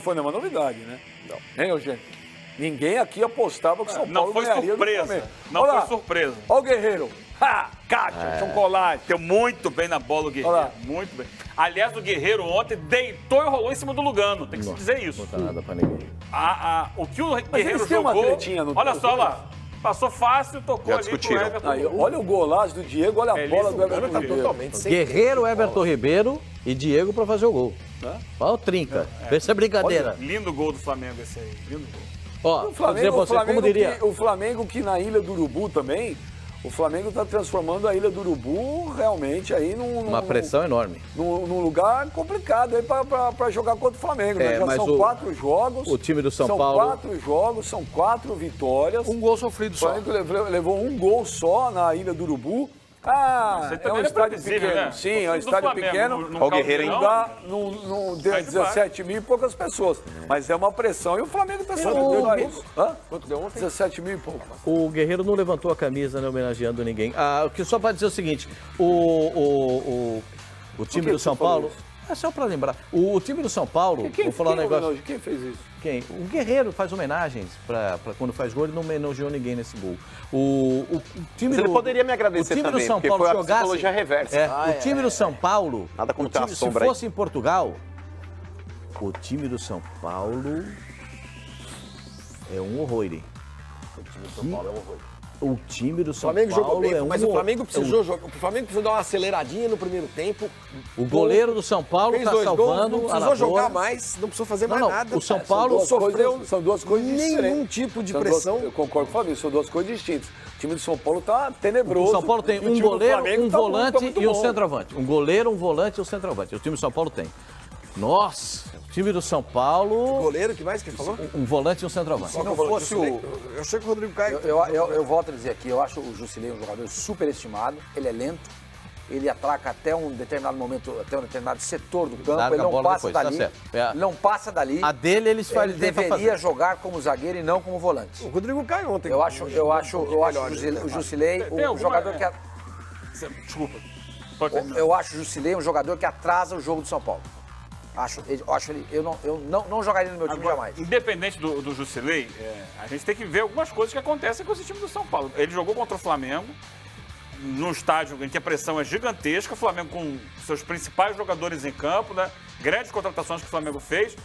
foi nenhuma novidade, né? Não. Hein, Eugênio? Ninguém aqui apostava que o São Paulo Não foi ganharia do surpresa. Flamengo. Não Olha foi lá. surpresa. Olha o Guerreiro. Ha! Caixa, chocolate. Deu muito bem na bola o Olha Guerreiro. lá. Muito bem. Aliás, o Guerreiro ontem deitou e rolou em cima do Lugano. Tem que se dizer isso. Não tá nada pra ninguém. O que o Guerreiro eles têm uma jogou... tretinha no Olha só lá. Passou fácil, tocou Já ali pro discutiram. Everton. Aí, olha o golaço do Diego, olha a É bola liso, do Everton Tá Ribeiro. totalmente sem Guerreiro, Everton Ribeiro e Diego pra fazer o gol. Olha o trinca. Vê se é brincadeira. Lindo gol do Flamengo esse aí. Lindo gol. Ó, O vou Flamengo, dizer pra o você, Flamengo como diria... o Flamengo que na Ilha do Urubu também, o Flamengo está transformando a Ilha do Urubu realmente aí Uma pressão enorme. num lugar complicado aí para jogar contra o Flamengo. Né? Já mas são 4 jogos. o time do São são Paulo- 4 jogos, são 4 vitórias. Um gol sofrido O só. Flamengo levou um gol só na Ilha do Urubu. Você É também um era estádio previsível, pequeno. né? Sim, é um O do estádio Flamengo, pequeno. no Ó o Guerreiro, hein? Não Caldeirão, dá, não deu Sai de baixo. 17 mil e poucas pessoas. Mas é uma pressão e o Flamengo está sabendo isso. Hã? Quanto deu ontem? 17 mil e pouco. O Guerreiro não levantou a camisa, né, homenageando ninguém. O que só para dizer o seguinte, o time que do você São falou Paulo... isso? É só para lembrar. O time do São Paulo, vou falar um negócio... Quem fez isso? Quem? O Guerreiro faz homenagens para quando faz gol, ele não homenageou ninguém nesse gol. O time Mas ele do, poderia me agradecer o time também, do São porque Paulo foi a jogasse, psicologia reversa. o time do São Paulo, Nada o contra a time, se sombra aí. fosse em Portugal, o time do São Paulo é um horror, hein? O time do São Paulo é um horror. O time do O São Flamengo jogou Paulo bem, é um mas o horror. Flamengo precisou dar uma aceleradinha no primeiro tempo. O goleiro do São Paulo Fez está 2 gols, salvando não a precisou jogar lavoura. mais, não precisou fazer Não, mais não, nada. o São cara. Paulo São duas coisas nenhum diferentes. tipo de São pressão. eu concordo com o Fabio, são duas coisas distintas. O time do São Paulo tá tenebroso. O São Paulo tem e o um time do goleiro, Flamengo um tá volante muito e um bom. centroavante. Um goleiro, um volante e um centroavante. O time do São Paulo tem. Nossa, o time do São Paulo, Goleiro, que mais que ele falou? um volante e um centroavante. Se não fosse o... Eu achei que o Rodrigo Caio... Eu volto a dizer aqui, eu acho o Jusilei um jogador superestimado, ele é lento, ele atraca até um determinado momento, até um determinado setor do campo, Larga ele a não bola passa depois, tá dali, certo. ele não passa dali. A dele eles Ele fazem deveria jogar como zagueiro e não como volante. O Rodrigo Caio ontem. Eu acho o Jusilei Tem um alguma- jogador que Desculpa. Pode terminar. eu acho o Jusilei um jogador que atrasa o jogo do São Paulo. Eu não jogaria no meu time jamais. Independente do Jusilei, a gente tem que ver algumas coisas que acontecem com esse time do São Paulo. Ele jogou contra o Flamengo, num estádio em que a pressão é gigantesca, o Flamengo com seus principais jogadores em campo, né? Grandes contratações que o Flamengo fez.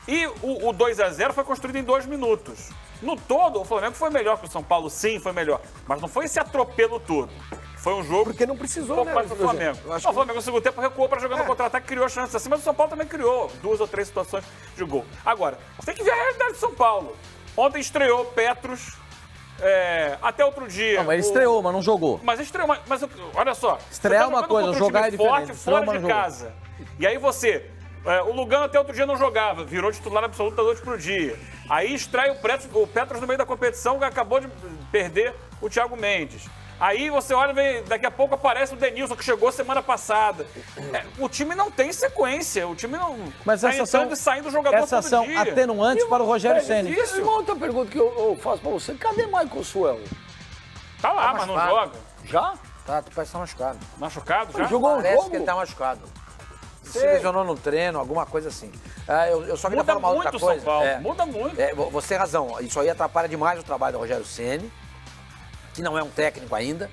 E o 2-0 foi construído em 2 minutos. No todo, o Flamengo foi melhor que o São Paulo, sim, foi melhor. Mas não foi esse atropelo todo. Foi um jogo Porque não precisou, um pouco né, mais pro Flamengo. Eu acho O Flamengo no segundo tempo recuou para jogar no contra-ataque, criou chances assim, mas o São Paulo também criou 2 ou 3 situações de gol. Agora, você tem que ver a realidade do São Paulo. Ontem estreou Petros, até outro dia. Não, mas ele estreou, mas não jogou. Mas estreou, mas olha só. Estrear você tá é uma jogando coisa, contra um jogar time é diferente. forte, Estreou, fora mas de não jogou. casa. E aí você, o Lugano até outro dia não jogava, virou titular absoluto da noite pro dia. Aí extrai o Petros no meio da competição, que acabou de perder o Thiago Mendes. Aí você olha, daqui a pouco aparece o Denilson, que chegou semana passada. O time não tem sequência, o time não Mas tá essas entrando são, e saindo do jogador essas todo são dia. atenuantes para o Rogério Ceni. E uma outra pergunta que eu faço pra você, cadê Michael Suel? Tá lá, mas não machucado. joga. Já? Tá, tu parece que tá machucado. Machucado já? Ele jogou um Parece jogo? que ele tá machucado. Se lesionou no treino, alguma coisa assim. Eu só queria Muda falar uma outra muito o coisa. São Paulo, muda muito. Você tem razão. Isso aí atrapalha demais o trabalho do Rogério Ceni, que não é um técnico ainda.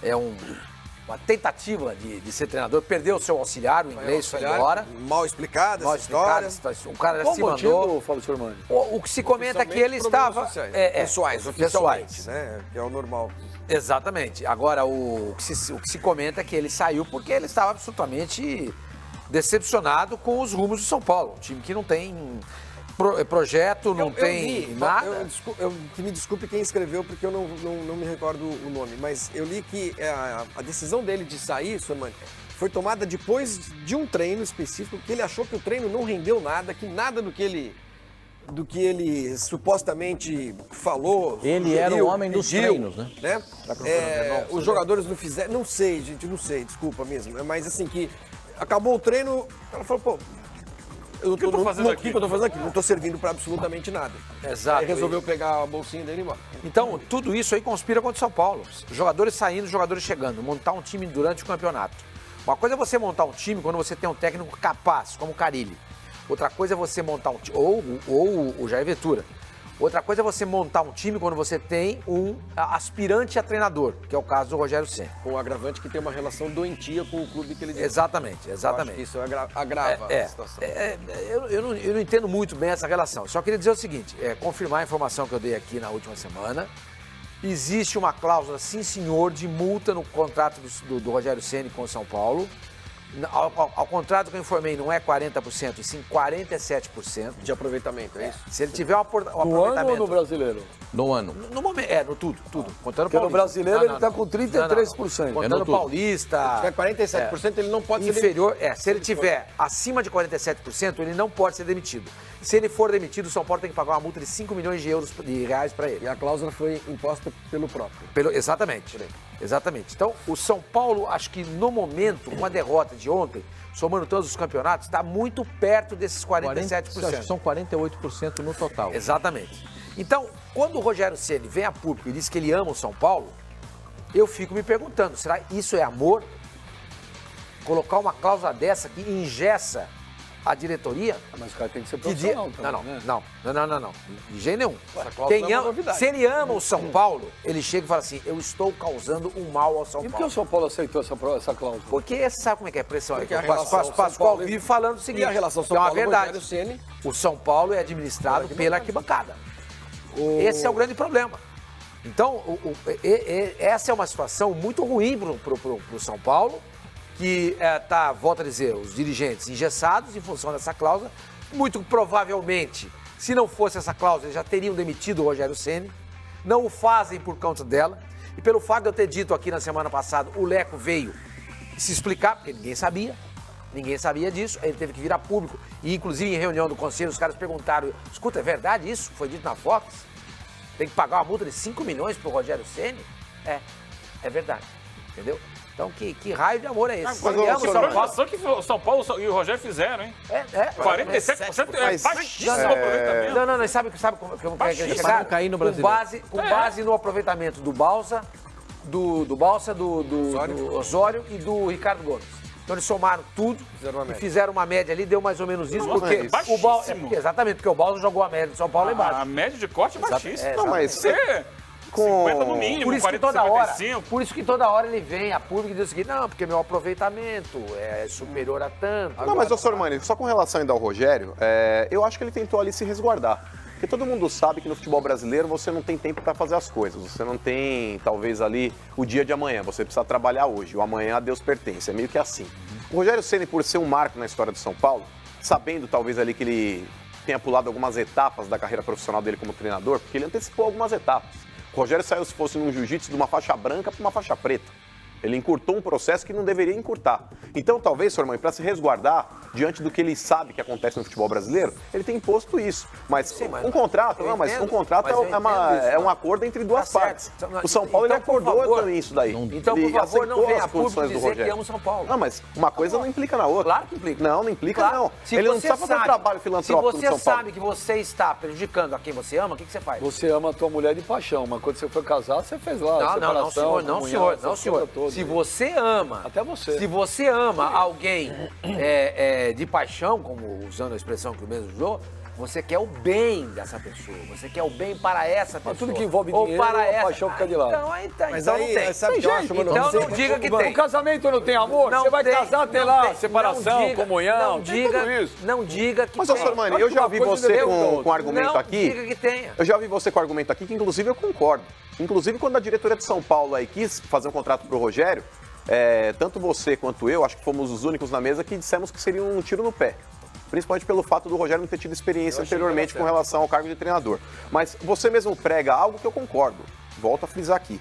É uma tentativa de ser treinador. Perdeu o seu auxiliar, o inglês, foi embora. Mal explicado Mal essa história. explicado, o cara já Qual se o mandou. motivo, Fábio Sormani? O que se comenta é que ele Problemas estava... sociais. Pessoais, Oficialmente, né? Que é o normal. Exatamente. Agora, o que se comenta é que ele saiu porque ele estava absolutamente decepcionado com os rumos do São Paulo. Um time que não tem projeto, não tem nada. Que me desculpe quem escreveu, porque eu não me recordo o nome, mas eu li que a decisão dele de sair, Sormani, foi tomada depois de um treino específico, que ele achou que o treino não rendeu nada, que nada do que ele supostamente falou. Ele era o sugeriu, homem dos pediu, treinos, né? Os jogadores não fizeram. Não sei, gente, não sei, desculpa mesmo. Mas assim, que acabou o treino, o cara falou, pô. O que eu tô fazendo aqui? Não tô servindo pra absolutamente nada. Exato. Aí resolveu pegar a bolsinha dele e ir embora. Então, tudo isso aí conspira contra o São Paulo. Jogadores saindo, jogadores chegando. Montar um time durante o campeonato. Uma coisa é você montar um time quando você tem um técnico capaz, como o Carille. Outra coisa é você montar um time, ou o Jair Ventura. Outra coisa é você montar um time quando você tem um aspirante a treinador, que é o caso do Rogério Ceni. Com o agravante que tem uma relação doentia com o clube que ele dirige. Exatamente. Eu acho que isso agrava a situação. Eu não entendo muito bem essa relação. Só queria dizer o seguinte, confirmar a informação que eu dei aqui na última semana. Existe uma cláusula, sim senhor, de multa no contrato do Rogério Ceni com o São Paulo. Ao contrato que eu informei, não é 40%, e sim 47%. De aproveitamento, é isso? Se ele tiver um No aproveitamento... ano ou no brasileiro? No ano. No momento, no tudo. Contando Porque no Paulista. brasileiro ele está com 33%. Contando no tudo. Paulista... Se tiver 47%, ele não pode ser inferior, se ele tiver acima de 47%, ele não pode ser demitido. Se ele for demitido, o São Paulo tem que pagar uma multa de 5 milhões de reais para ele. E a cláusula foi imposta pelo próprio. Exatamente. Então, o São Paulo, acho que no momento, com a derrota de ontem, somando todos os campeonatos, está muito perto desses 47%. Acho que são 48% no total. Exatamente. Então, quando o Rogério Ceni vem a público e diz que ele ama o São Paulo, eu fico me perguntando, será que isso é amor? Colocar uma cláusula dessa que engessa a diretoria? Mas o cara tem que ser profissional também, né? Não. De jeito nenhum. Essa cláusula não é uma novidade. Se ele ama o São Paulo, ele chega e fala assim, eu estou causando um mal ao São E por que Paulo. o São Paulo aceitou essa cláusula? Porque sabe como é que é a pressão? Porque a O relação São Pascoal Paulo vive falando o seguinte, E a relação São que é uma Paulo verdade. Rogério Ceni. O São Paulo é administrado pela arquibancada. Esse é o grande problema. Então, essa é uma situação muito ruim para o São Paulo, que volto a dizer, os dirigentes engessados em função dessa cláusula. Muito provavelmente, se não fosse essa cláusula, eles já teriam demitido o Rogério Ceni. Não o fazem por conta dela. E pelo fato de eu ter dito aqui na semana passada, o Leco veio se explicar, porque ninguém sabia. Ninguém sabia disso, ele teve que vir a público. E, inclusive, em reunião do conselho, os caras perguntaram, escuta, é verdade isso? Foi dito na Fox? Tem que pagar uma multa de 5 milhões pro Rogério Ceni? É verdade, entendeu? Então, que raio de amor é esse? Mas a projeção que o São Paulo e o Rogério fizeram, hein? 47% é baixíssimo aproveitamento. Não, sabe como é que ele chegar? Não cair no brasileiro. Com base no aproveitamento do Balsa, do Osório e do Ricardo Gomes. Então eles somaram tudo e fizeram uma média ali, deu mais ou menos isso, porque o Balsa. Exatamente, porque o Balsa jogou a média do São Paulo lá embaixo. A média de corte é baixíssima. Não, mas Você... 50 no mínimo, por isso 40, que toda hora, 55. por isso que toda hora ele vem a público e diz o seguinte, não, porque meu aproveitamento é superior a tanto. Não, mas, ô Sormani, só com relação ainda ao Rogério, eu acho que ele tentou ali se resguardar. Porque todo mundo sabe que no futebol brasileiro você não tem tempo para fazer as coisas. Você não tem, talvez, ali o dia de amanhã. Você precisa trabalhar hoje. O amanhã a Deus pertence. É meio que assim. O Rogério Ceni, por ser um marco na história do São Paulo, sabendo talvez ali que ele tenha pulado algumas etapas da carreira profissional dele como treinador, porque ele antecipou algumas etapas. O Rogério saiu, se fosse num jiu-jitsu, de uma faixa branca para uma faixa preta. Ele encurtou um processo que não deveria encurtar. Então, talvez, Sormani, para se resguardar diante do que ele sabe que acontece no futebol brasileiro, ele tem imposto isso. Mas um contrato, é um acordo entre duas partes. O São Paulo ele acordou também isso daí. Então, por favor, não venha a público dizer que ama o São Paulo. Não, mas uma coisa não implica na outra. Claro que implica. Não implica Claro. não. Se Ele não você precisa fazer um trabalho filantrópico no Se São você Paulo. sabe que você está prejudicando a quem você ama, o que você faz? Você ama a tua mulher de paixão, mas quando você foi casar, você fez lá a separação, não, comunhão, senhor. essas coisas todas Se aí. você ama, Até você. Se você ama alguém de paixão, como usando a expressão que o mesmo usou, você quer o bem dessa pessoa, você quer o bem para essa pessoa. Mas tudo que envolve ou dinheiro, para a essa. paixão fica de lado. Mas então aí, não tem. sabe o que eu acho, mano? Então não diga que tem. No casamento não tem amor? Não você vai tem, casar, tem não lá tem. separação, Não diga, comunhão, não tem tudo isso. Não diga que Mas, tem. ô Sormani, eu já ouvi você com argumento aqui. Não diga que tenha. Eu já ouvi você com argumento aqui que, inclusive, eu concordo. Inclusive, quando a diretoria de São Paulo aí quis fazer um contrato pro Rogério, tanto você quanto eu, acho que fomos os únicos na mesa que dissemos que seria um tiro no pé. Principalmente pelo fato do Rogério não ter tido experiência anteriormente com relação ao cargo de treinador. Mas você mesmo prega algo que eu concordo. Volto a frisar aqui.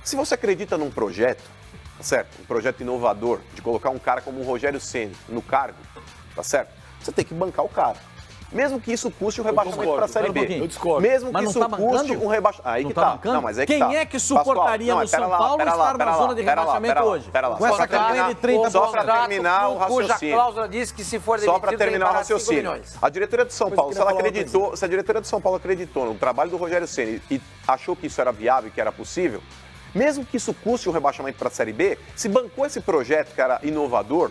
Se você acredita num projeto, tá certo? Um projeto inovador, de colocar um cara como o Rogério Ceni no cargo, tá certo? Você tem que bancar o cara. Mesmo que isso custe um rebaixamento para a Série B. Eu discordo. Mesmo Mas que não isso tá custe bancando? um rebaixamento. Aí Não que tá tá. bancando? Não, mas é que Quem tá. é que suportaria Pascoal, no São Paulo estar na zona de rebaixamento hoje? Com essa campanha de 30%. Só para terminar o Cuja raciocínio. cláusula diz que se for demitido, Só para terminar o tem que pagar 5 raciocínio. milhões. A diretoria de São Paulo, se a diretoria de São Paulo acreditou no trabalho do Rogério Ceni e achou que isso era viável e que era possível, mesmo que isso custe um rebaixamento para a Série B, se bancou esse projeto que era inovador,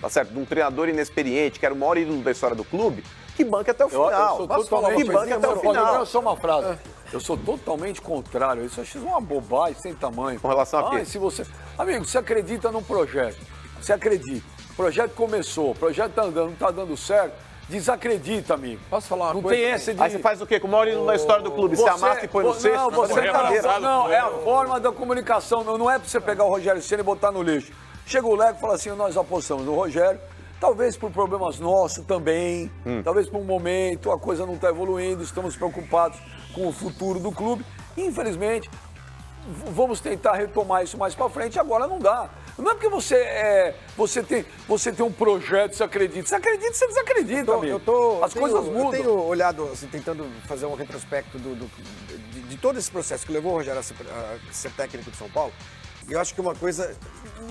tá certo? De um treinador inexperiente, que era o maior ídolo da história do clube, que banque até o Eu final. sou Posso falar uma totalmente... que banque até o Pode final. ver só uma frase. Eu sou totalmente contrário. Isso eu acho uma bobagem sem tamanho. Com relação a quê? Se você... Amigo, você acredita num projeto. Você acredita. O projeto começou, o projeto tá andando, não tá dando certo. Desacredita, amigo. Posso falar uma Não coisa? tem essa de... Aí você faz o quê? Com o maior ídolo da história do clube, você amassa e põe no cesto? Não, você Correia tá... abraçado, Não, é a pô. forma da comunicação. Não é pra você pegar o Rogério Ceni e botar no lixo. Chega o Leco e fala assim, nós apostamos no Rogério. Talvez por problemas nossos também, talvez por um momento a coisa não está evoluindo, estamos preocupados com o futuro do clube. Infelizmente, vamos tentar retomar isso mais para frente, agora não dá. Não é porque você tem um projeto, você acredita, você desacredita, amigo. As coisas mudam. Eu tenho olhado, assim, tentando fazer um retrospecto de todo esse processo que levou o Rogério a ser técnico de São Paulo. E eu acho que uma coisa,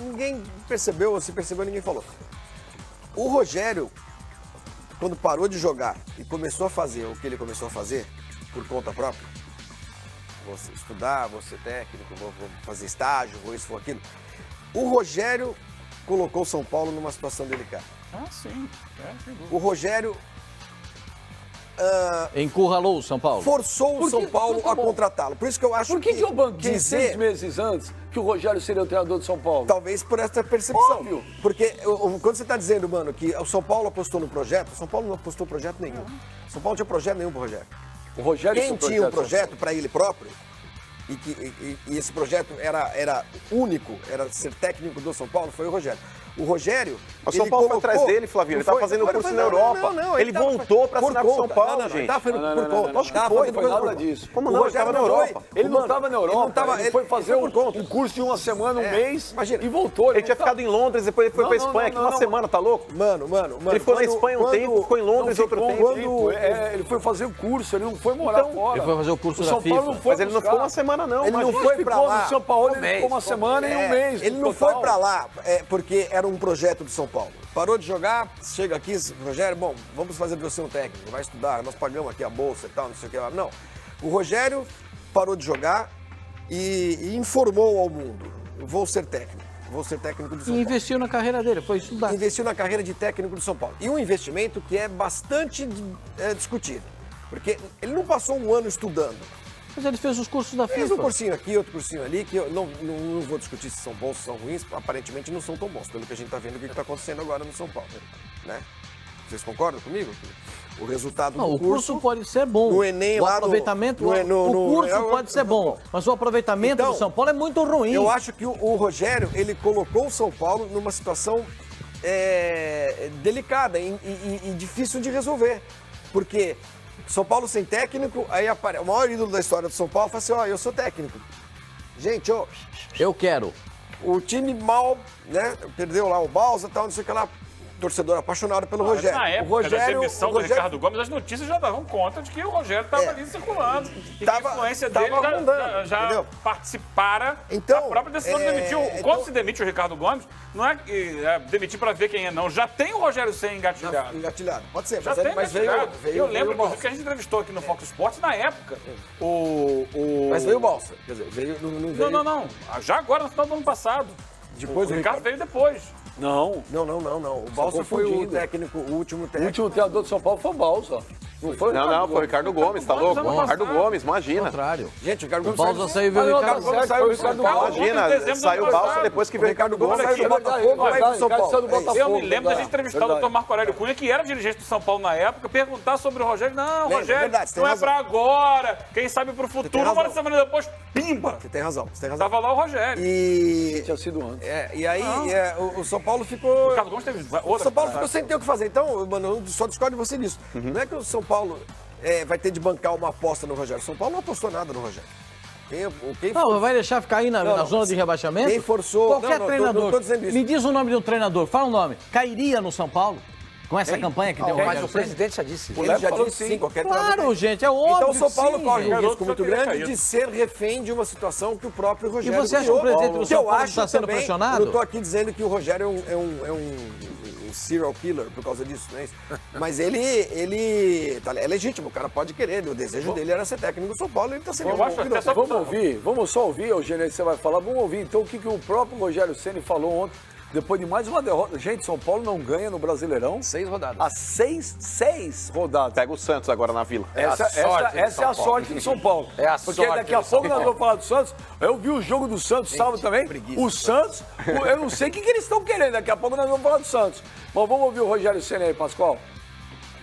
ninguém percebeu, ou se percebeu, ninguém falou. O Rogério, quando parou de jogar e começou a fazer o que ele começou a fazer, por conta própria, vou estudar, vou ser técnico, vou fazer estágio, vou isso, vou aquilo. O Rogério colocou o São Paulo numa situação delicada. Ah, sim. Sem dúvida. O Rogério Encurralou o São Paulo. forçou o Por que- São Paulo tá a bom. contratá-lo. Por isso que eu acho Por que eu banquei 6 dizer, meses antes que o Rogério seria o treinador de São Paulo? talvez por essa percepção. Óbvio. Porque quando você está dizendo, mano, que o São Paulo apostou no projeto, o São Paulo não apostou projeto nenhum. O São Paulo não tinha projeto nenhum pro Rogério. O Rogério Quem foi tinha um projeto para ele próprio, e esse projeto era único, era ser técnico do São Paulo, foi o Rogério. O Rogério. O São ele Paulo foi colocou- atrás dele, Flavinho. Ele Não tava foi- fazendo foi- curso foi- na Europa. não, Ele tava- voltou pra por assinar com o São conta. Paulo, Não, gente. ele tava fazendo Não, por não, conta. não, acho que Tava foi, fazendo foi coisa nada por conta. disso. Como O não? Ele Rogério tava na não foi. Europa. Ele não Mano, estava na Europa, Ele não tava, ele foi fazer por conta. um curso de uma semana, um É, mês, imagina. e voltou. Ele tinha não ficado em Londres, depois ele foi Não, pra não, Espanha, não, aqui não, uma não. semana, tá louco? Mano. Ele ficou na Espanha um tempo, ficou em Londres outro tempo. Ele foi fazer o curso, ele não foi morar fora. Ele foi fazer o curso O da São FIFA. Paulo não foi Mas ele não buscar. ficou uma semana, não. Ele não imagina. foi Ficou pra lá. no São Paulo, ele mês, ficou uma semana e um mês. Ele não total. foi pra lá porque era um projeto do São Paulo. Parou de jogar, chega aqui, Rogério, bom, vamos fazer de você um técnico, vai estudar, nós pagamos aqui a bolsa e tal, não sei o que lá. Não. O Rogério parou de jogar e informou ao mundo: vou ser técnico do São E Paulo. investiu na carreira dele, foi estudar. Investiu na carreira de técnico do São Paulo. E um investimento que é bastante discutido. Porque ele não passou um ano estudando. Mas ele fez os cursos da Fez FIFA. um cursinho aqui, outro cursinho ali, que eu não vou discutir se são bons, se são ruins, aparentemente não são tão bons, pelo que a gente está vendo o que está acontecendo agora no São Paulo. Né? Vocês concordam comigo? O resultado Não, do o curso pode ser bom. no Enem, o lá no- aproveitamento, no- o curso eu- pode ser bom, mas o aproveitamento Então, do São Paulo é muito ruim. Eu acho que o Rogério, ele colocou o São Paulo numa situação delicada e difícil de resolver. Porque São Paulo sem técnico, aí aparece o maior ídolo da história do São Paulo fala assim, ó, eu sou técnico. Gente, ó, Eu quero. o time mal, né, perdeu lá o Balsa e tal, não sei o que lá, torcedor apaixonado pelo Rogério. Na O época Rogério, da demissão o do Rogério- Ricardo Gomes, as notícias já davam conta de que o Rogério estava ali circulando. E que Tava- a influência tava dele abundando, já entendeu? participara Então, da própria decisão de demitir. então- Quando se demite o Ricardo Gomes, não é demitir para ver quem é, não. Já tem o Rogério Ceni engatilhado. Engatilhado, pode ser, Já mas, tem mas veio, engatilhado. veio Eu lembro, veio o inclusive, Balsa. que a gente entrevistou aqui no Fox Sports na época. O... Mas veio o Balsa, quer dizer, veio, não veio... Não. Já agora, no final do ano passado. Depois o do Ricardo veio depois. Não. Não. O Balsa foi o confundindo. técnico, o último O técnico. último treinador de São Paulo foi o Balsa. Não foi o Não, Ricardo foi o Ricardo Gomes, tá louco? Gomes, Ricardo Gomes, Ao imagina. contrário. Gente, o Ricardo O Gomes Balsa saiu e veio Ah, o não, Ricardo tá Gomes. certo, foi o Ricardo Gomes. Imagina, dezembro saiu do o ano Balsa passado. depois que veio o Ricardo Gomes. Gomes saiu do Botafogo, vai pro São Paulo. Saiu do É isso. Botafogo. Eu me lembro da verdade, gente entrevistar o verdade. Dr. Marco Aurélio Cunha, que era dirigente do São Paulo na época, perguntar sobre o Rogério. Não, Lembra, Rogério, verdade, você tem não é razão. pra agora. Quem sabe pro tem futuro. razão. Uma semana depois, pimba! Você tem razão, você tem razão. Tava lá o Rogério. E, Tinha sido antes. e aí o São Paulo O ficou... Ricardo Gomes teve O outra. São Paulo ficou sem ter o que fazer. Então, mano, eu só discordo de você nisso. Não é que o São Paulo vai ter de bancar uma aposta no Rogério. O São Paulo não apostou nada no Rogério. Quem Não, vai deixar ficar aí na Não, zona de rebaixamento? quem forçou- Qualquer não, treinador. não tô dizendo isso. Me diz o nome do treinador, fala o nome. Cairia no São Paulo? Com essa campanha que deu o Mas Rogério o Ceni? presidente já disse isso. Ele já falou disse sim. sim, qualquer treinador Claro, tem. gente, é óbvio. Então o São Paulo que sim. corre um Garoto risco muito só queria grande cair. de ser refém de uma situação que o próprio Rogério você acha criou. que o presidente do São eu Paulo acho está sendo também, pressionado? Eu não estou aqui dizendo que o Rogério é um serial killer por causa disso, não é isso? Mas ele é legítimo, o cara pode querer. O desejo dele era ser técnico do São Paulo e ele está sendo Eu acho até só- Vamos ouvir, vamos só ouvir, Eugênio, aí você vai falar. Vamos ouvir então o que o próprio Rogério Ceni falou ontem depois de mais uma derrota. Gente, São Paulo não ganha no Brasileirão 6 rodadas. há seis rodadas. Pega o Santos agora na Vila. Essa é a sorte do São Paulo. É a Porque sorte daqui a do pouco São nós vamos falar do Santos. Eu vi o jogo do Santos sábado também. preguiça. O Santos, eu não sei o que eles estão querendo. Daqui a pouco nós vamos falar do Santos. Mas vamos ouvir o Rogério Ceni aí, Pascoal.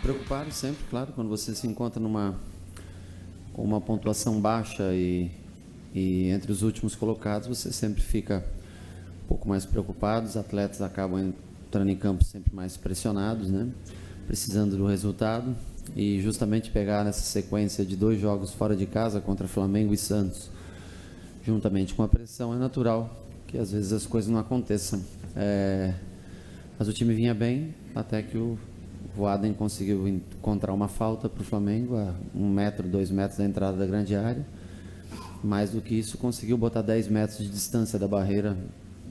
Preocupado sempre, claro, quando você se encontra com uma pontuação baixa e entre os últimos colocados, você sempre fica um pouco mais preocupado. Os atletas acabam entrando em campo sempre mais pressionados, né? Precisando do resultado, e justamente pegar nessa sequência de 2 jogos fora de casa contra Flamengo e Santos, juntamente com a pressão, é natural que às vezes as coisas não aconteçam. Mas o time vinha bem até que o Voaden conseguiu encontrar uma falta para o Flamengo a 1 metro, 2 metros da entrada da grande área. Mais do que isso, conseguiu botar 10 metros de distância da barreira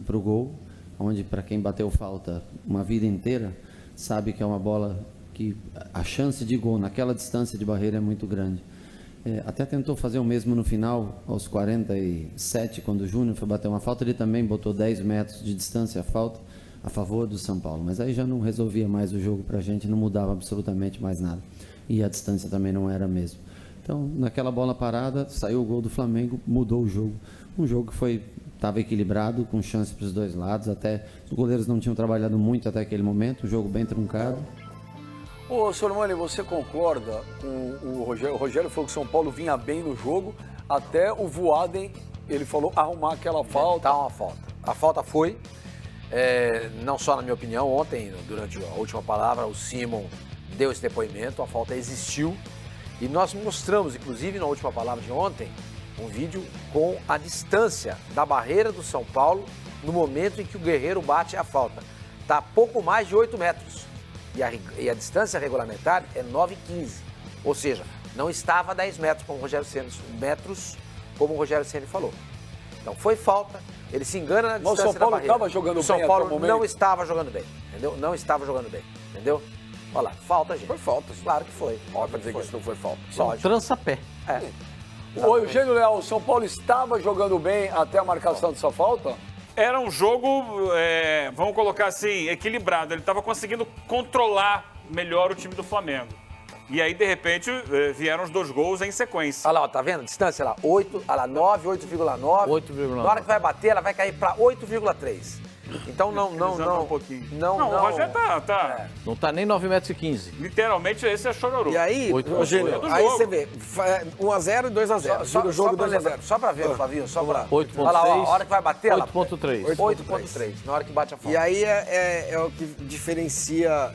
para o gol, onde, para quem bateu falta uma vida inteira, sabe que é uma bola que a chance de gol naquela distância de barreira é muito grande. Até tentou fazer o mesmo no final, aos 47, quando o Júnior foi bater uma falta, ele também botou 10 metros de distância a falta a favor do São Paulo, mas aí já não resolvia mais o jogo para a gente, não mudava absolutamente mais nada, e a distância também não era a mesma. Então, naquela bola parada, saiu o gol do Flamengo, mudou o jogo. Um jogo que estava equilibrado, com chance para os dois lados, até os goleiros não tinham trabalhado muito até aquele momento, um jogo bem truncado. Ô, Sormani, você concorda com o Rogério? O Rogério falou que o São Paulo vinha bem no jogo, até o Voaden, ele falou, arrumar aquela falta. Tá uma falta. A falta foi, não só na minha opinião, ontem, durante a última palavra, o Simon deu esse depoimento, a falta existiu. E nós mostramos, inclusive, na última palavra de ontem, um vídeo com a distância da barreira do São Paulo no momento em que o Guerreiro bate a falta. Está a pouco mais de 8 metros. E a distância regulamentar é 9,15. Ou seja, não estava a 10 metros, como o Rogério Ceni falou. Então foi falta, ele se engana na distância da barreira. Mas o São Paulo estava jogando bem São até o Paulo momento? não estava jogando bem, entendeu? Não estava jogando bem, entendeu? Olha lá, falta, gente. Foi falta. Claro que foi. Ó, pra dizer que isso não foi falta. Lógico. Trança-pé. Ô, Eugênio Leal, o São Paulo estava jogando bem até a marcação dessa falta? Era um jogo, vamos colocar assim, equilibrado. Ele estava conseguindo controlar melhor o time do Flamengo. E aí, de repente, vieram os 2 gols em sequência. Olha lá, ó, tá vendo? Distância lá, 8, olha lá, 9, 8,9. 8,9. Na hora que vai bater, ela vai cair para 8,3. Então não. Um pouquinho. Não, o Rogério tá Não tá nem 9,15 metros. literalmente, esse é chororô. E aí, 8 Rogério, do aí jogo. você vê, 1x0 e 2x0. Vira o jogo pra 2x0. lembrar, só pra ver, Flavinho, só pra... 8,6. Olha lá, ó, a hora que vai bater, ela... 8,3. 8,3, na hora que bate a falta. E aí é o que diferencia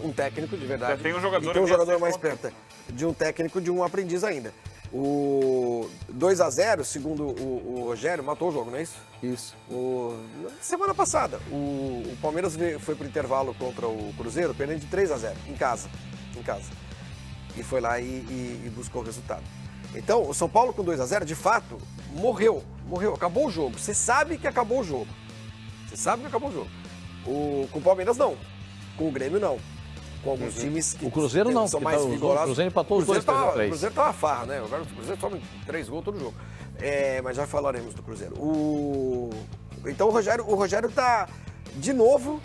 um técnico de verdade. Já tem um jogador e tem um ali jogador a ser mais contra. perto de um técnico, de um aprendiz ainda. O 2x0, segundo o Rogério, matou o jogo, não é isso? Isso. Semana passada, o Palmeiras foi pro intervalo contra o Cruzeiro, perdendo de 3x0, em casa. E foi lá e buscou o resultado. Então, o São Paulo com 2x0, de fato, morreu, acabou o jogo. Você sabe que acabou o jogo. Com o Palmeiras, não. Com o Grêmio, não. Com alguns times que O Cruzeiro não, são porque mais o vigorosos. Cruzeiro empatou os dois, O 3x3. Cruzeiro tá uma farra, né? Agora o Cruzeiro toma 3 gols todo jogo. Mas já falaremos do Cruzeiro. Então o Rogério tá, de novo,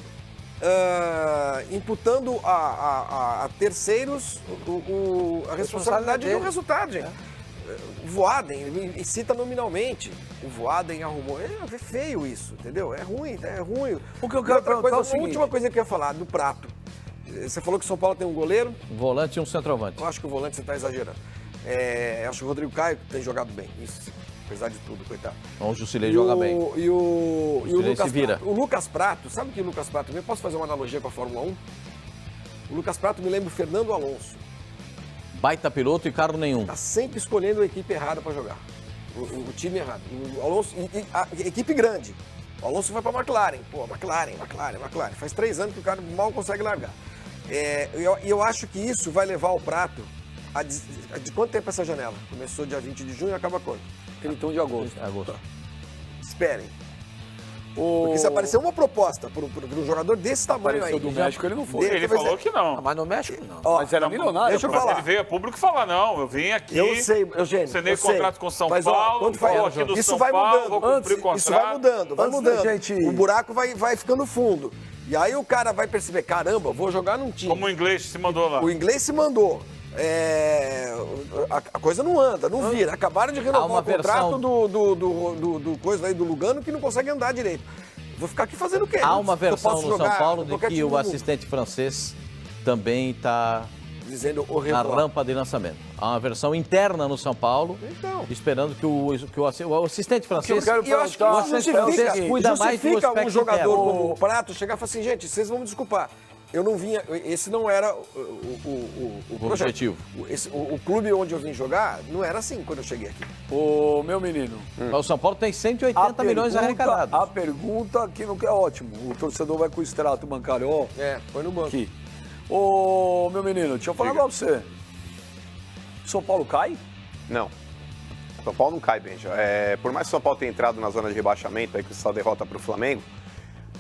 imputando a terceiros a responsabilidade de um resultado, gente. O Voaden, ele cita nominalmente. O Voaden arrumou. É feio isso, entendeu? É ruim. O que eu quero perguntar é o A seguinte. última coisa que eu ia falar, do prato. Você falou que o São Paulo tem um goleiro. Um volante e um centroavante. Eu acho que o volante você está exagerando. Acho que o Rodrigo Caio tem jogado bem. Isso, apesar de tudo, coitado. O Jusilei joga bem. E o Jusilei Lucas se vira. Prato. O Lucas Prato, sabe que o Lucas Prato... Eu posso fazer uma analogia com a Fórmula 1? O Lucas Prato me lembra o Fernando Alonso. Baita piloto e carro nenhum. Tá sempre escolhendo a equipe errada para jogar. O time errado. O Alonso, a equipe grande. O Alonso vai para a McLaren. Pô, McLaren. Faz 3 anos que o cara mal consegue largar. Eu acho que isso vai levar o Prato de quanto tempo essa janela? Começou dia 20 de junho e acaba quando? 31 de agosto. Agosto. Esperem. Porque se aparecer uma proposta para um jogador desse tamanho Apareceu aí... do México, ele não foi. Ele falou que não. Mas no México, não. Ó, Mas era milionário. deixa eu Mas falar. ele veio a público falar, não, eu vim aqui, Eu sei, Eugênio. assinei eu sei. contrato com São Mas, ó, Paulo, quando vou vai, aqui do isso São vai Paulo, mudando. vou cumprir o contrato. Isso vai mudando, vai Antes da mudando. gente- O buraco vai ficando fundo. E aí o cara vai perceber, caramba, vou jogar num time. Como o inglês se mandou lá. O inglês se mandou. A coisa não anda, não vira. Acabaram de Há renovar uma o contrato versão- do coisa aí do Lugano que não consegue andar direito. Vou ficar aqui fazendo o quê? Há uma Eu versão posso no São jogar Paulo em de qualquer que time o do mundo. assistente francês também está Dizendo o na revoar. rampa de lançamento. Há uma versão interna no São Paulo, Então. esperando que o assistente francês... quero E eu acho que perguntar- isso Você justifica, cuida mais do justifica um aspecto jogador interno. como o Prato chegar e falar assim, gente, vocês vão me desculpar. Eu não vinha, esse não era o projeto. objetivo. O clube onde eu vim jogar não era assim quando eu cheguei aqui. Ô, meu menino. Mas o São Paulo tem 180 milhões arrecadados. A pergunta que não é ótimo. O torcedor vai com o extrato bancário, ó. Foi no banco. Aqui. Ô, meu menino, deixa eu falar pra você. São Paulo cai? Não. São Paulo não cai, Benja. Por mais que o São Paulo tenha entrado na zona de rebaixamento, aí com essa derrota para o Flamengo,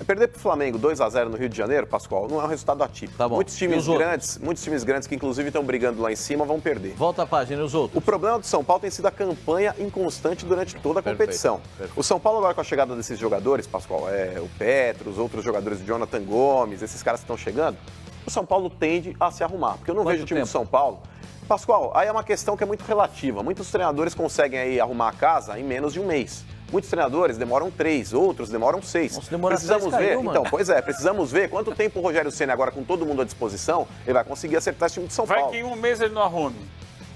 perder para o Flamengo 2-0 no Rio de Janeiro, Pascoal, não é um resultado atípico. Tá bom. Muitos E times os outros? grandes que inclusive estão brigando lá em cima, vão perder. Volta a página, e os outros? O problema do São Paulo tem sido a campanha inconstante durante toda a Perfeito, competição. perfeito. O São Paulo agora com a chegada desses jogadores, Pascoal, o Petros, outros jogadores, Jonathan Gomes, esses caras que estão chegando, o São Paulo tende a se arrumar. Porque eu não Quanto vejo o time tempo? do São Paulo... Pascoal, aí é uma questão que é muito relativa. Muitos treinadores conseguem aí arrumar a casa em menos de um mês. Muitos treinadores demoram 3, outros demoram 6. Nossa, demora Precisamos 6, ver, caiu, mano. então, pois é, precisamos ver quanto tempo o Rogério Ceni agora com todo mundo à disposição, ele vai conseguir acertar esse time de São Vai Paulo. que em um mês ele não arrume.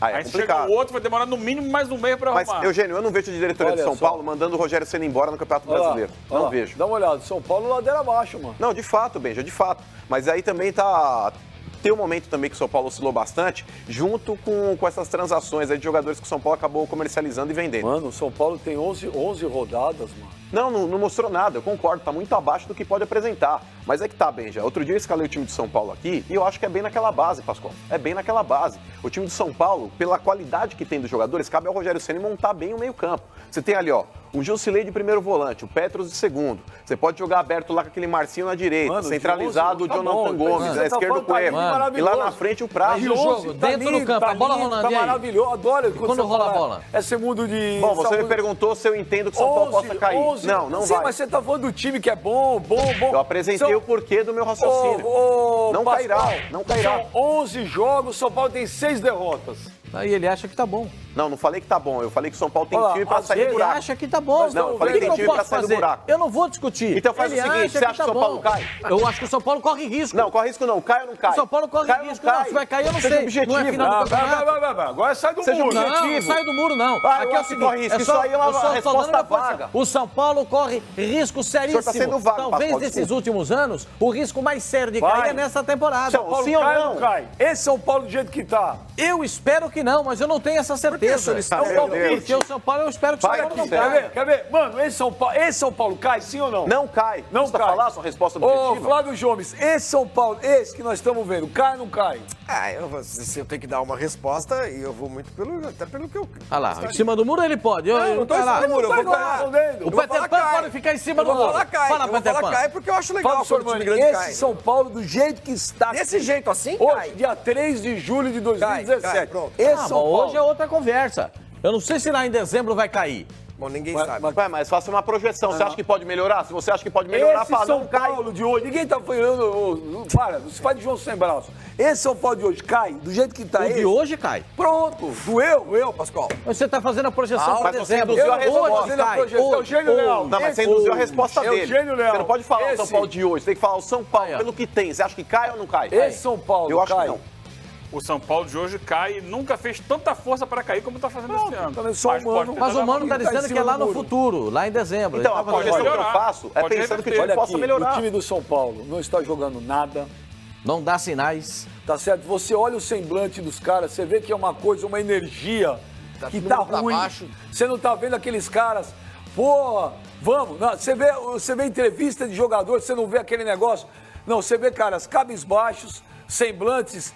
Aí é Aí chega complicado. o outro, vai demorar no mínimo mais um mês pra Mas, arrumar. Eugênio, eu não vejo a diretoria Olha de São só. Paulo mandando o Rogério Ceni embora no Campeonato Olha lá, Brasileiro. olha Não lá. vejo. Dá uma olhada. São Paulo ladeira abaixo, mano. Não, de fato, Benja, de fato. Mas aí também tem um momento também que o São Paulo oscilou bastante, junto com essas transações aí de jogadores que o São Paulo acabou comercializando e vendendo. Mano, o São Paulo tem 11 rodadas, mano. Não mostrou nada, eu concordo, tá muito abaixo do que pode apresentar. Mas é que tá, Benja. Outro dia eu escalei o time de São Paulo aqui e eu acho que é bem naquela base, Pascoal. É bem naquela base. O time de São Paulo, pela qualidade que tem dos jogadores, cabe ao Rogério Ceni montar bem o meio-campo. Você tem ali, ó, o Gilcilei de primeiro volante, o Petros de segundo. Você pode jogar aberto lá com aquele Marcinho na direita, Mano, centralizado o tá Jonathan bom, Gomes, você na tá esquerda falando, o tá Cueva. lindo, E lá maravilhoso. na frente o Prazo. Mas e o jogo? Dentro do campo, a bola rolando, Tá e aí? maravilhoso, adoro. quando rola a bola? Esse mundo de... Bom, você essa me mundo- perguntou se eu entendo que o São Paulo possa cair. 11. Não Sim, vai. mas você tá falando do time que é bom. Eu apresentei o porquê do meu raciocínio. Não cairá, não cairá. São 11 jogos, São Paulo tem 6 derrotas. Aí ele acha que tá bom. Não falei que tá bom. Eu falei que o São Paulo tem Olha lá, time pra às sair do Ele buraco. acha que tá bom. Mas não, eu falei O que eu tem time pra posso sair do fazer? buraco. Eu não vou discutir. Então faz o Ele seguinte, você acha que o tá São Paulo bom. cai? Eu acho que o São Paulo corre risco. Não, corre risco não. Cai ou não cai? O São Paulo corre Cai ou não risco. Não, cai? se vai cair, eu não Seja sei. objetivo. Não é final do campeonato. Vai. Agora sai do Seja muro. objetivo. Não sai do muro, não. Ah, eu Aqui é o acho que seguinte, corre risco. Isso aí é uma eu só tô resposta dando minha posição. vaga. O São Paulo corre risco seríssimo. tá sendo vago, Talvez Pascoal, desses desculpa. últimos anos, o risco mais sério de Vai. cair é nessa temporada. São Paulo Sim ou Cai ou não? não cai? Esse São Paulo do jeito que tá. Eu espero que não, mas eu não tenho essa certeza. senhor está- Meu Deus. Porque o São Paulo, eu espero que o São Vai Paulo que não serve. caia. Quer ver? Mano, esse São Paulo cai, sim ou não? Não cai. Não Você tá cai. falar sua resposta Ô, objetiva? Flávio Gomes, esse São Paulo, esse que nós estamos vendo, cai ou não cai? Se eu tenho que dar uma resposta, e eu vou muito até pelo que eu... Olha lá, em cima do muro ele pode. Não tô em Vai lá. cima do muro, eu vou Não tá falar. respondendo. O Eu vou Peter falar Pan cai. pode ficar em cima Eu do vou muro. falar cai. Fala, Eu vou Peter falar Pan. cai porque eu acho legal Fala, quando o time Sormani, grande esse cai. São Paulo do jeito que está. Desse jeito assim, Hoje, cai. dia 3 de julho de 2017. Cai, pronto. Esse Ah, São bom, Paulo. hoje é outra conversa. Eu não sei se lá em dezembro vai cair. Bom, ninguém Mas- sabe. mas- Ué, mas faça uma projeção. Você acha que pode melhorar? Se você acha que pode melhorar, Esse fala, São não cai. Paulo de hoje, ninguém tá falando. Para, você faz de João sem braço. Esse São Paulo de hoje cai, do jeito que tá O esse. de hoje cai. Pronto, doeu, Pascoal. Mas você está fazendo a projeção para mas você dezembro. induziu a Hoje resposta. fazendo a cai. projeção. Hoje, Eugênio Leal. hoje. Não, mas você Esse- induziu a resposta dele. Eugênio Leal. Você não pode falar o São Esse- Paulo de hoje. Você tem que falar o São Paulo, Aí, ó. pelo que tem. Você acha que cai ou não cai? Esse São Paulo Eu acho cai. que não. O São Paulo de hoje cai e nunca fez tanta força para cair como está fazendo esse ano. também sou Mas humano. pode ter Mas o dado Mano uma- está Tá em dizendo que cima é lá do no muro. futuro, lá em dezembro. Então, Ele a tá falando- projeção que eu melhorar. faço é Pode pensando que o reverter. time Olha possa aqui, melhorar. o time do São Paulo não está jogando nada, Não dá sinais. tá certo? Você olha o semblante dos caras, você vê que é uma coisa, uma energia que todo tá mundo pra ruim. baixo. Você não tá vendo aqueles caras, pô, vamos. Não, você vê entrevista de jogador, você não vê aquele negócio. Não, você vê caras cabisbaixos, semblantes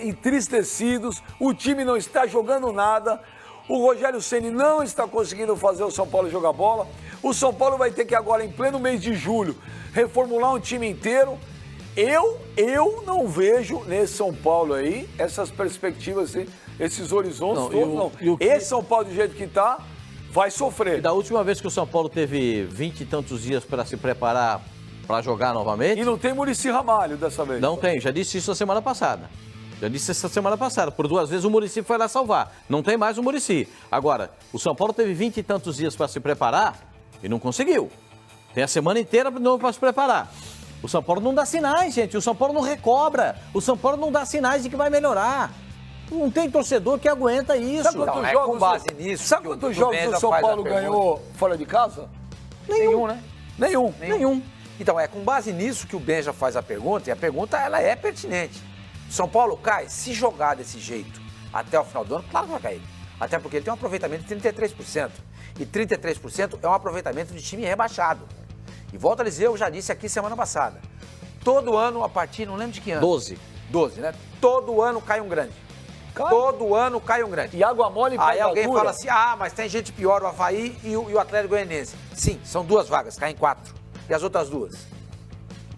entristecidos, o time não está jogando nada. O Rogério Ceni não está conseguindo fazer o São Paulo jogar bola. O São Paulo vai ter que agora, em pleno mês de julho, reformular um time inteiro. Eu não vejo nesse São Paulo aí essas perspectivas, esses horizontes todos, não. Esse São Paulo, do jeito que está, vai sofrer. E da última vez que o São Paulo teve 20 e tantos dias para se preparar para jogar novamente... E não tem Muricy Ramalho dessa vez. Não tem, já disse isso a semana passada. Por 2 vezes o Muricy foi lá salvar. Não tem mais o Muricy. Agora, o São Paulo teve 20 e tantos dias para se preparar e não conseguiu. Tem a semana inteira de novo para se preparar. O São Paulo não dá sinais, gente. O São Paulo não recobra. O São Paulo não dá sinais de que vai melhorar. Não tem torcedor que aguenta isso. Sabe quantos jogos, com base nisso, sabe que quantos o jogos Benja o São faz a Paulo pergunta? ganhou fora de casa? Nenhum, né? Nenhum. Então, é com base nisso que o Benja faz a pergunta, e a pergunta ela é pertinente. São Paulo cai, se jogar desse jeito até o final do ano, claro que vai cair. Até porque ele tem um aproveitamento de 33%. E 33% é um aproveitamento de time rebaixado. E volto a dizer, eu já disse aqui semana passada. Todo ano, a partir, não lembro de que ano. 12, né? Todo ano cai um grande. Todo ano cai um grande. E água mole Aí pega alguém dura. fala assim, mas tem gente pior, o Avaí e o Atlético Goianiense. Sim, são 2 vagas, caem 4. E as outras 2?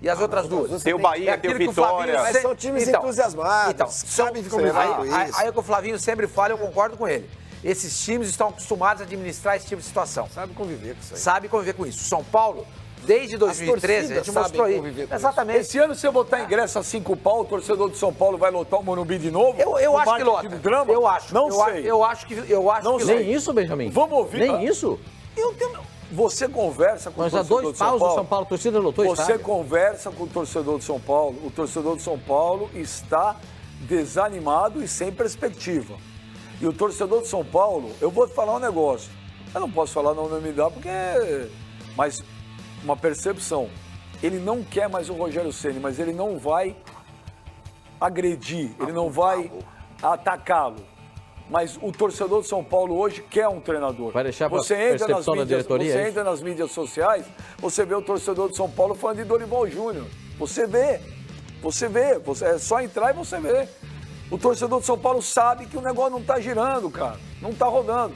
E as outras 2? Tem o Bahia, tem o aquilo que Flavinho Vitória. Mas são times entusiasmados, sabem como viver isso. Aí o que o Flavinho sempre fala, eu concordo com ele. Esses times estão acostumados a administrar esse tipo de situação. Sabe conviver com isso aí. Sabe conviver com isso. São Paulo, desde 2013, a gente torcidas mostrou sabem isso. conviver com Exatamente. Esse ano, se você botar ingresso a 5 pau, o torcedor do São Paulo vai lotar o Morumbi de novo? Eu No acho que marketing lota. do drama? Eu acho. Não eu sei. Eu acho que Não que sei. Nem isso, Benjamin? Vamos ouvir. Nem isso? Você conversa com Nós o há torcedor 2 do São paus Paulo? o São Paulo, a torcida lotou Você estádio. conversa com o torcedor do São Paulo. O torcedor do São Paulo está desanimado e sem perspectiva. E o torcedor do São Paulo, eu vou te falar um negócio. Eu não posso falar na unanimidade porque... Mas uma percepção. Ele não quer mais o Rogério Ceni, mas ele não vai agredir, ele não vai atacá-lo. Mas o torcedor do São Paulo hoje quer um treinador. Vai deixar pra você entra nas percepção da mídias, diretoria, você é isso? entra nas mídias sociais, você vê o torcedor do São Paulo falando de Dorival Júnior. Você vê. É só entrar e você vê. O torcedor do São Paulo sabe que o negócio não está girando, cara. Não está rodando.